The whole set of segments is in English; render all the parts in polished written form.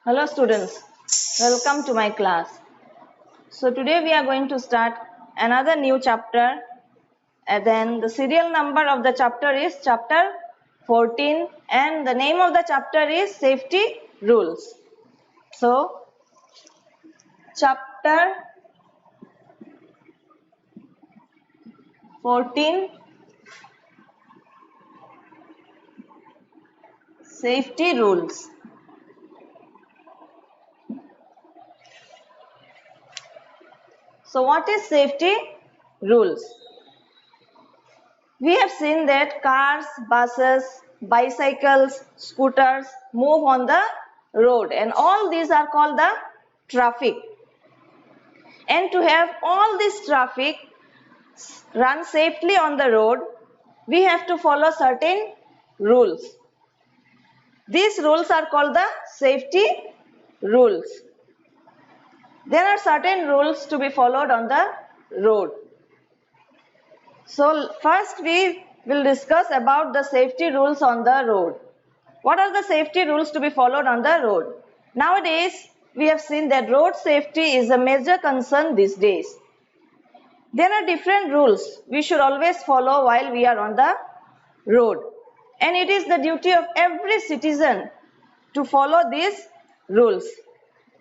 Hello students, welcome to my class. So today we are going to start another new chapter, and then the serial number of the chapter is chapter 14 and the name of the chapter is safety rules. So chapter 14, safety rules. So what is safety rules? We have seen that cars, buses, bicycles, scooters move on the road, and all these are called the traffic. And to have all this traffic run safely on the road, we have to follow certain rules. These rules are called the safety rules. There are certain rules to be followed on the road. So first we will discuss about the safety rules on the road. What are the safety rules to be followed on the road? Nowadays, we have seen that road safety is a major concern these days. There are different rules we should always follow while we are on the road. And it is the duty of every citizen to follow these rules.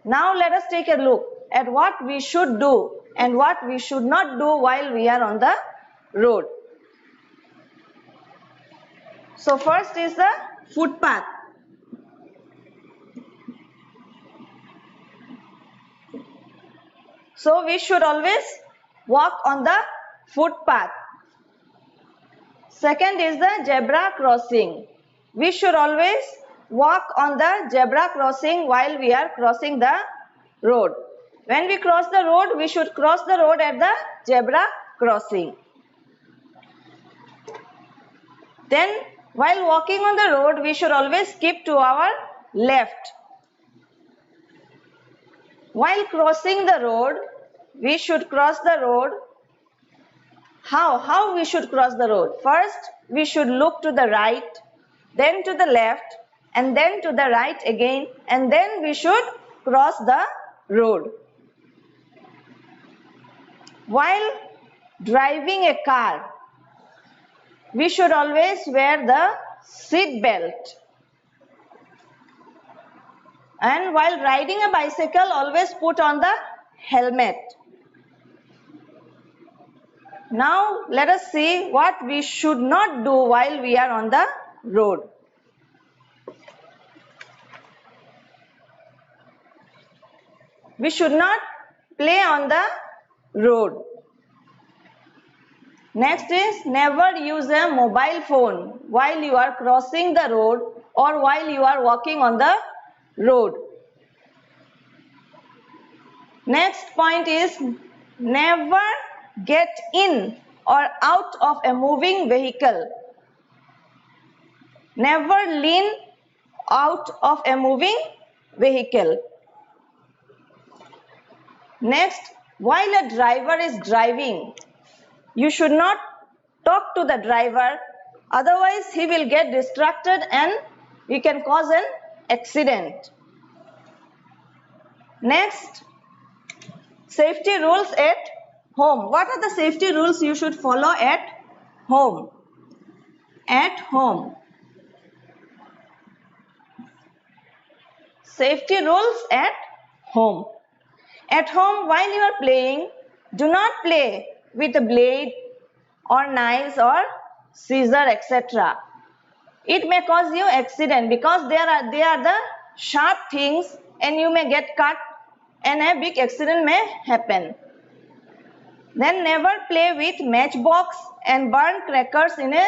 Now let us take a look at what we should do and what we should not do while we are on the road. So first is the footpath. So we should always walk on the footpath. Second is the zebra crossing. We should always walk on the zebra crossing while we are crossing the road. When we cross the road, we should cross the road at the zebra crossing. Then while walking on the road, we should always keep to our left. While crossing the road, we should cross the road. How we should cross the road? First, we should look to the right, then to the left, and then to the right again, and then we should cross the road. While driving a car, we should always wear the seat belt. And while riding a bicycle, always put on the helmet. Now let us see what we should not do while we are on the road. We should not play on the road. Next is never use a mobile phone while you are crossing the road or while you are walking on the road. Next point is never get in or out of a moving vehicle. Never lean out of a moving vehicle. Next, while a driver is driving, you should not talk to the driver, otherwise he will get distracted and you can cause an accident. Next, safety rules at home. What are the safety rules you should follow at home? At home. Safety rules at home. At home, while you are playing, do not play with a blade or knives or scissor, etc. It may cause you accident because they are the sharp things and you may get cut and a big accident may happen. Then never play with matchbox and burn crackers in a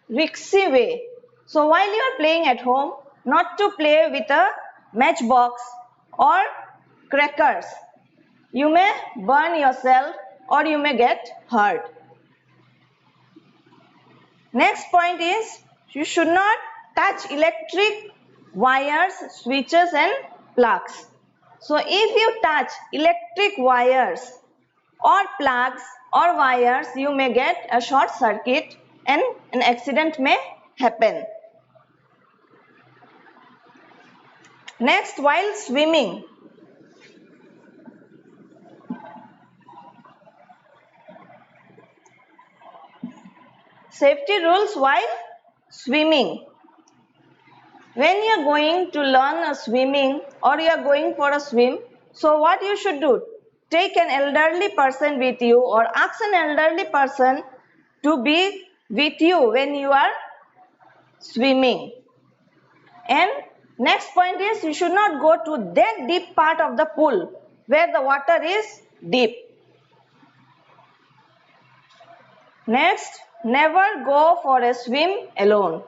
risky way. So while you are playing at home, not to play with a matchbox or crackers. You may burn yourself or you may get hurt. Next point is you should not touch electric wires, switches and plugs. So if you touch electric wires or plugs or wires, you may get a short circuit and an accident may happen. Next, while swimming. Safety rules while swimming. When you are going to learn a swimming or you are going for a swim, so what you should do? Take an elderly person with you or ask an elderly person to be with you when you are swimming. And next point is you should not go to that deep part of the pool where the water is deep. Next, never go for a swim alone.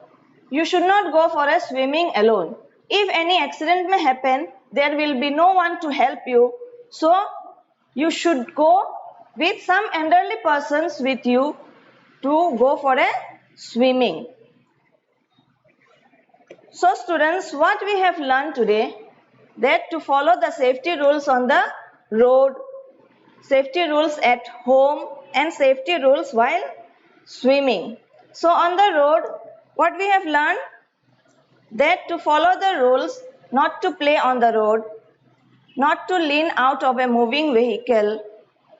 You should not go for a swimming alone. If any accident may happen, there will be no one to help you. So, you should go with some elderly persons with you to go for a swimming. So, students, what we have learned today, that to follow the safety rules on the road, safety rules at home, and safety rules while swimming. So on the road, what we have learned, that to follow the rules, not to play on the road, not to lean out of a moving vehicle,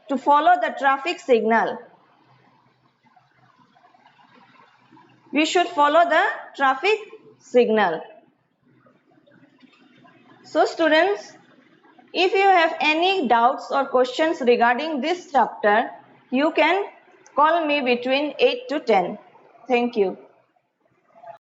to follow the traffic signal. We should follow the traffic signal. So students, if you have any doubts or questions regarding this chapter, you can call me between 8 to 10. Thank you.